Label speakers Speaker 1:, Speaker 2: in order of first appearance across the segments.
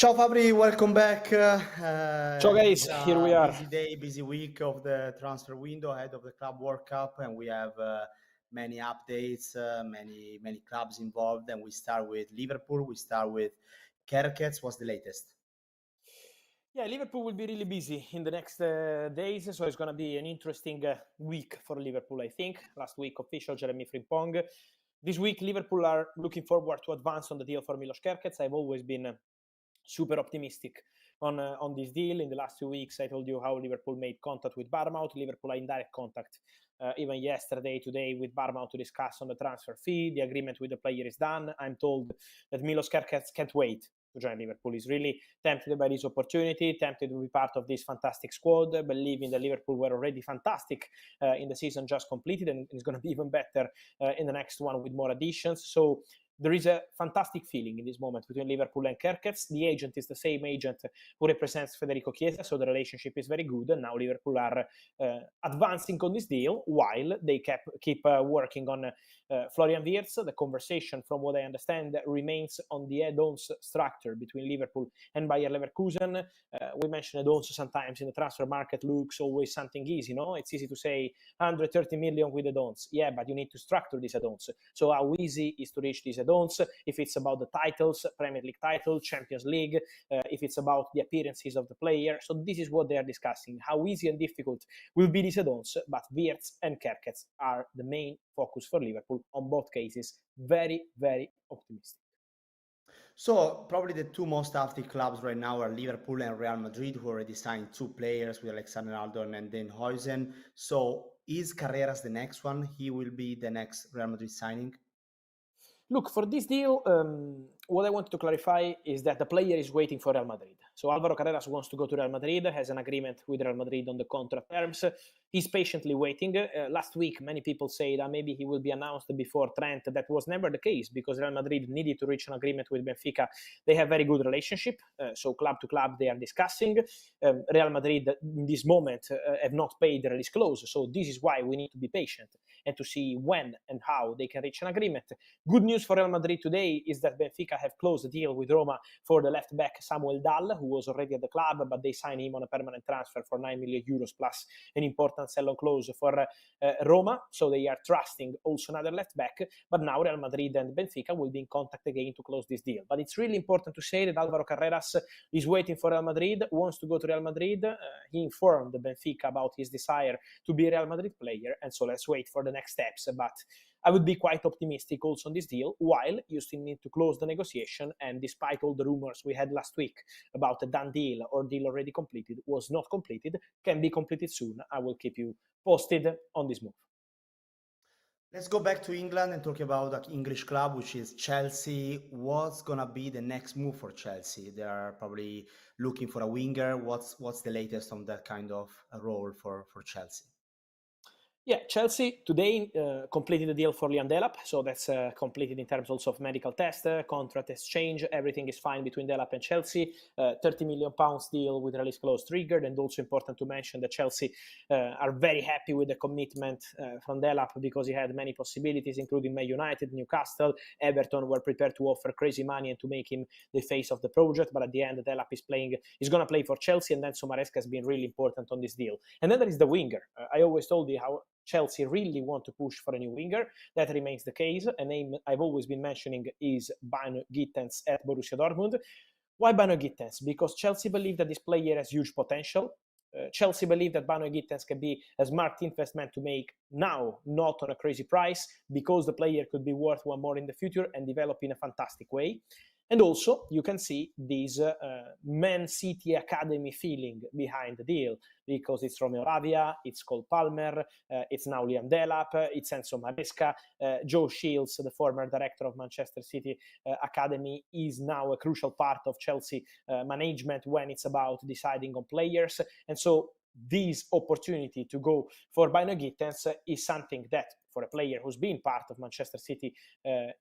Speaker 1: Ciao Fabri, welcome back.
Speaker 2: Ciao guys,
Speaker 1: It's
Speaker 2: here we
Speaker 1: a
Speaker 2: are.
Speaker 1: busy day, busy week of the transfer window ahead of the Club World Cup, and we have many updates, many clubs involved. And we start with Liverpool. We start with Kerkets. What's the latest?
Speaker 2: Yeah, Liverpool will be really busy in the next days, so it's going to be an interesting week for Liverpool, I think. Last week, official Jeremy Frimpong. This week, Liverpool are looking forward to advance on the deal for Milos Kerkets. I've always been super optimistic on this deal. In the last 2 weeks, I told you how Liverpool made contact with Bournemouth. Liverpool are in direct contact even yesterday, today with Bournemouth to discuss on the transfer fee. The agreement with the player is done. I'm told that Milos Kerkets can't wait to join Liverpool. He's really tempted by this opportunity, tempted to be part of this fantastic squad, believing that Liverpool were already fantastic in the season just completed, and it's going to be even better in the next one with more additions. So there is a fantastic feeling in this moment between Liverpool and Kerkets. The agent is the same agent who represents Federico Chiesa, so the relationship is very good. And now Liverpool are advancing on this deal while they keep working on Florian Wirtz. The conversation, from what I understand, remains on the add-ons structure between Liverpool and Bayer Leverkusen. We mentioned add-ons sometimes in the transfer market looks always something easy, no? It's easy to say 130 million with add-ons. Yeah, but you need to structure these add-ons. So how easy is to reach these add-ons? If it's about the titles, Premier League title, Champions League, if it's about the appearances of the player. So this is what they are discussing. How easy and difficult will be these add-ons, but Wirtz and Kerkets are the main focus for Liverpool on both cases. Very, very optimistic.
Speaker 1: So probably the two most active clubs right now are Liverpool and Real Madrid, who already signed two players with Alexander Arnold and Dan Huijsen. So is Carreras the next one? He will be the next Real Madrid signing?
Speaker 2: Look, for this deal, what I wanted to clarify is that the player is waiting for Real Madrid. So Alvaro Carreras wants to go to Real Madrid, has an agreement with Real Madrid on the contract terms. He's patiently waiting. Last week, many people say that maybe he will be announced before Trent. That was never the case because Real Madrid needed to reach an agreement with Benfica. They have very good relationship. So club to club, they are discussing. Real Madrid, in this moment, have not paid the release clause. So this is why we need to be patient and to see when and how they can reach an agreement. Good news for Real Madrid today is that Benfica have closed a deal with Roma for the left back Samuel Dal, who was already at the club, but they signed him on a permanent transfer for 9 million euros plus an important sell-on clause for Roma. So they are trusting also another left back. But now Real Madrid and Benfica will be in contact again to close this deal. But it's really important to say that Alvaro Carreras is waiting for Real Madrid, wants to go to Real Madrid. He informed Benfica about his desire to be a Real Madrid player. And so let's wait for the next steps. But I would be quite optimistic also on this deal, while you still need to close the negotiation. And despite all the rumors we had last week about a done deal or deal already completed, was not completed, can be completed soon. I will keep you posted on this move.
Speaker 1: Let's go back to England and talk about the English club, which is Chelsea. What's gonna be the next move for Chelsea? They are probably looking for a winger. What's the latest on that kind of a role for Chelsea?
Speaker 2: Yeah, Chelsea today completed the deal for Liam Delap, so that's completed in terms also of medical test, contract exchange, everything is fine between Delap and Chelsea. 30 million pounds deal with release clause triggered, and also important to mention that Chelsea are very happy with the commitment from Delap because he had many possibilities, including Man United, Newcastle, Everton were prepared to offer crazy money and to make him the face of the project, but at the end Delap is going to play for Chelsea, and then Somaresca has been really important on this deal. And then there is the winger. I always told you how Chelsea really want to push for a new winger. That remains the case. A name I've always been mentioning is Bino Gittens at Borussia Dortmund. Why Bino Gittens? Because Chelsea believe that this player has huge potential. Chelsea believe that Bino Gittens can be a smart investment to make now, not on a crazy price, because the player could be worth one more in the future and develop in a fantastic way. And also, you can see this Man City Academy feeling behind the deal, because it's Romeo Lavia, it's Cole Palmer, it's now Liam Delap, it's Enzo Maresca, Joe Shields, the former director of Manchester City Academy, is now a crucial part of Chelsea management when it's about deciding on players. And so this opportunity to go for Bino Gittens is something that for a player who's been part of Manchester City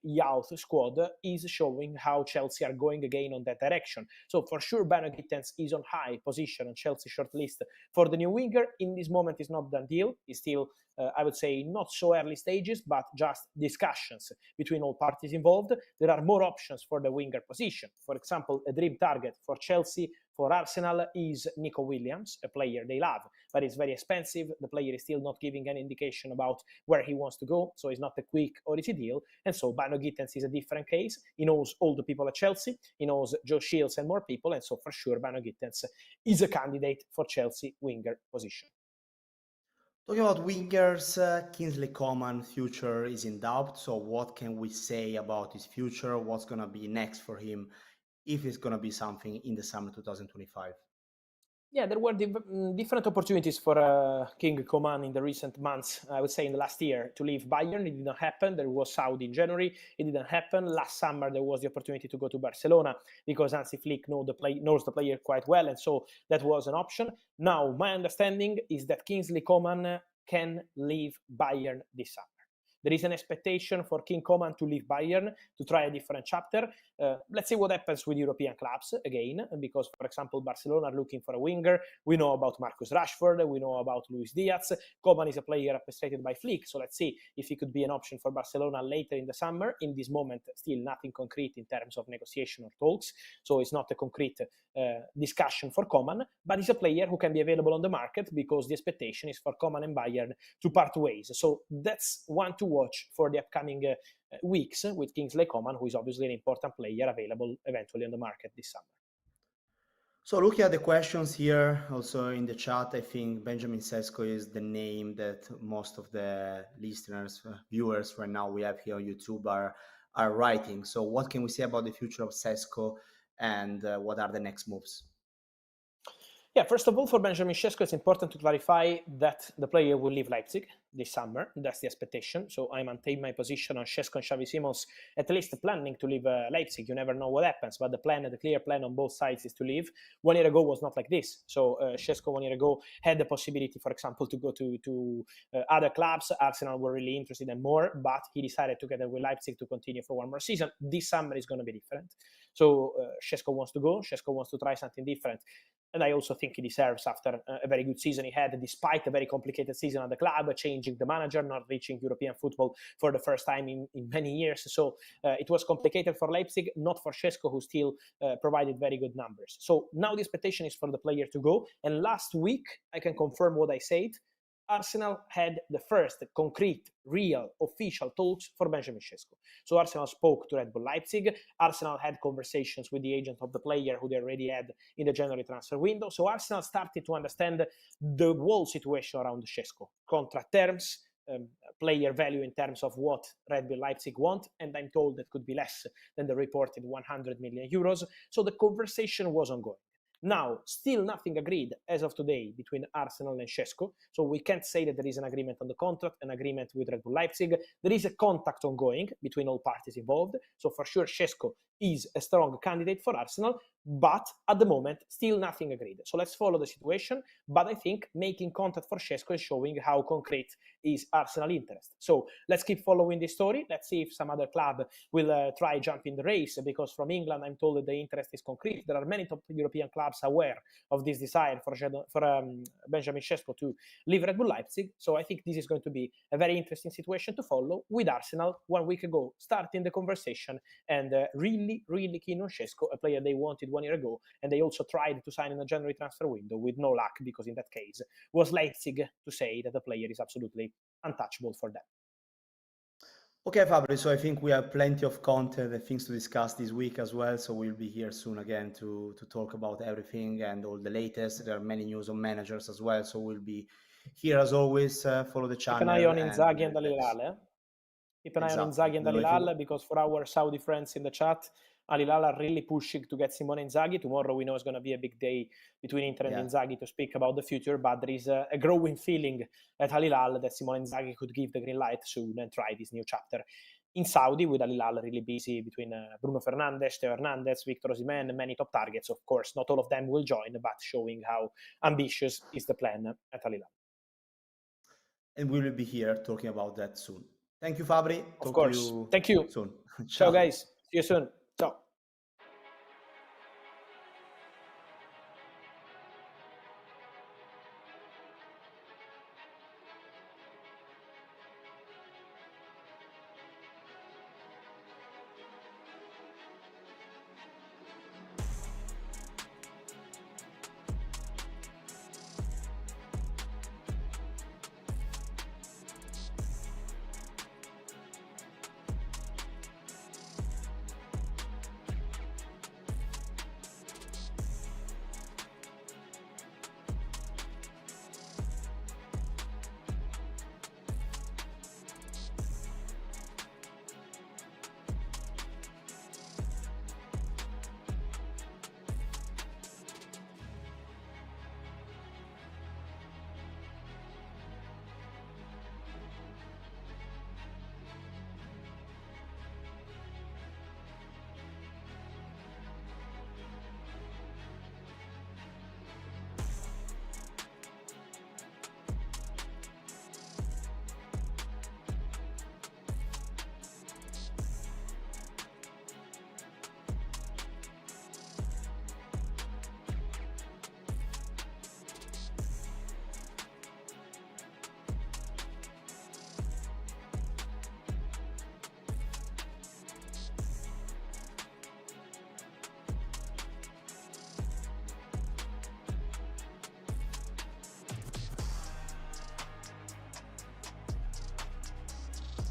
Speaker 2: youth squad is showing how Chelsea are going again on that direction. So for sure, Bano Gittens is on high position on Chelsea shortlist for the new winger. In this moment, it's not done deal. It's still, I would say, not so early stages, but just discussions between all parties involved. There are more options for the winger position. For example, a dream target for Chelsea, for Arsenal, is Nico Williams, a player they love, but it's very expensive. The player is still not giving any indication about where he wants to go, so it's not a quick or easy deal. And so Bano Gittens is a different case. He knows all the people at Chelsea, he knows Joe Shields and more people, and so for sure Bano Gittens is a candidate for Chelsea winger position.
Speaker 1: Talking about wingers, Kingsley Coman future is in doubt. So what can we say about his future? What's going to be next for him if it's going to be something in the summer 2025?
Speaker 2: Yeah, there were different opportunities for King Coman in the recent months, I would say in the last year, to leave Bayern. It didn't happen. There was Saudi in January. It didn't happen. Last summer, there was the opportunity to go to Barcelona because Hansi Flick knows the player quite well, and so that was an option. Now, my understanding is that Kingsley Coman can leave Bayern this summer. There is an expectation for King Coman to leave Bayern to try a different chapter. Let's see what happens with European clubs again, because, for example, Barcelona are looking for a winger. We know about Marcus Rashford. We know about Luis Diaz. Coman is a player appreciated by Flick, so let's see if he could be an option for Barcelona later in the summer. In this moment, still nothing concrete in terms of negotiation or talks, so it's not a concrete discussion for Coman, but he's a player who can be available on the market because the expectation is for Coman and Bayern to part ways. So that's one to watch for the upcoming weeks with Kingsley Coman, who is obviously an important player available eventually on the market this summer.
Speaker 1: So looking at the questions here, also in the chat, I think Benjamin Shesco is the name that most of the listeners, viewers right now we have here on YouTube are writing. So what can we say about the future of Shesco and what are the next moves?
Speaker 2: Yeah, first of all, for Benjamin Shesco, it's important to clarify that the player will leave Leipzig this summer. That's the expectation. So I maintain my position on Shesco and Xavi Simons, at least planning to leave Leipzig. You never know what happens, but the clear plan on both sides is to leave. 1 year ago was not like this. So Shesco 1 year ago had the possibility, for example, to go to other clubs. Arsenal were really interested and more, but he decided together with Leipzig to continue for one more season. This summer is going to be different. So Shesco wants to go. Shesco wants to try something different. And I also think he deserves, after a very good season he had, despite a very complicated season at the club, changing the manager, not reaching European football for the first time in many years. So it was complicated for Leipzig, not for Shesco, who still provided very good numbers. So now the expectation is for the player to go. And last week, I can confirm what I said, Arsenal had the first concrete, real, official talks for Benjamin Shesco. So Arsenal spoke to Red Bull Leipzig. Arsenal had conversations with the agent of the player who they already had in the January transfer window. So Arsenal started to understand the whole situation around Shesco. Contract terms, player value in terms of what Red Bull Leipzig want, and I'm told that could be less than the reported 100 million euros. So the conversation was ongoing. Now, still nothing agreed as of today between Arsenal and Shesco, so we can't say that there is an agreement on the contract, an agreement with Red Bull Leipzig. There is a contact ongoing between all parties involved, so for sure Shesco is a strong candidate for Arsenal, but at the moment, still nothing agreed. So let's follow the situation, but I think making contact for Shesco is showing how concrete is Arsenal interest. So let's keep following this story. Let's see if some other club will try jump in the race, because from England, I'm told that the interest is concrete. There are many top European clubs aware of this desire for Benjamin Shesco to leave Red Bull Leipzig. So I think this is going to be a very interesting situation to follow, with Arsenal 1 week ago starting the conversation and really keen on Shesco, a player they wanted 1 year ago, and they also tried to sign in a January transfer window with no luck, because in that case was Leipzig to say that the player is absolutely untouchable for them.
Speaker 1: Okay, Fabrizio, so I think we have plenty of content and things to discuss this week as well. So we'll be here soon again to talk about everything and all the latest. There are many news on managers as well. So we'll be here as always. Follow the channel.
Speaker 2: Keep an eye on Inzaghi and Al Hilal. Keep an eye on Inzaghi and Al Hilal, because for our Saudi friends in the chat, Al Hilal are really pushing to get Simone Inzaghi. Tomorrow we know it's going to be a big day between Inter and Inzaghi to speak about the future, but there is a growing feeling at Al Hilal that Simone Inzaghi could give the green light soon and try this new chapter in Saudi, with Al Hilal really busy between Bruno Fernandes, Teo Hernandez, Victor Osimhen, and many top targets. Of course, not all of them will join, but showing how ambitious is the plan at Al Hilal.
Speaker 1: and we will be here talking about that soon. Thank you, Fabri.
Speaker 2: Of course.
Speaker 1: To you
Speaker 2: Thank you.
Speaker 1: soon.
Speaker 2: Ciao, guys. See you soon. Ciao.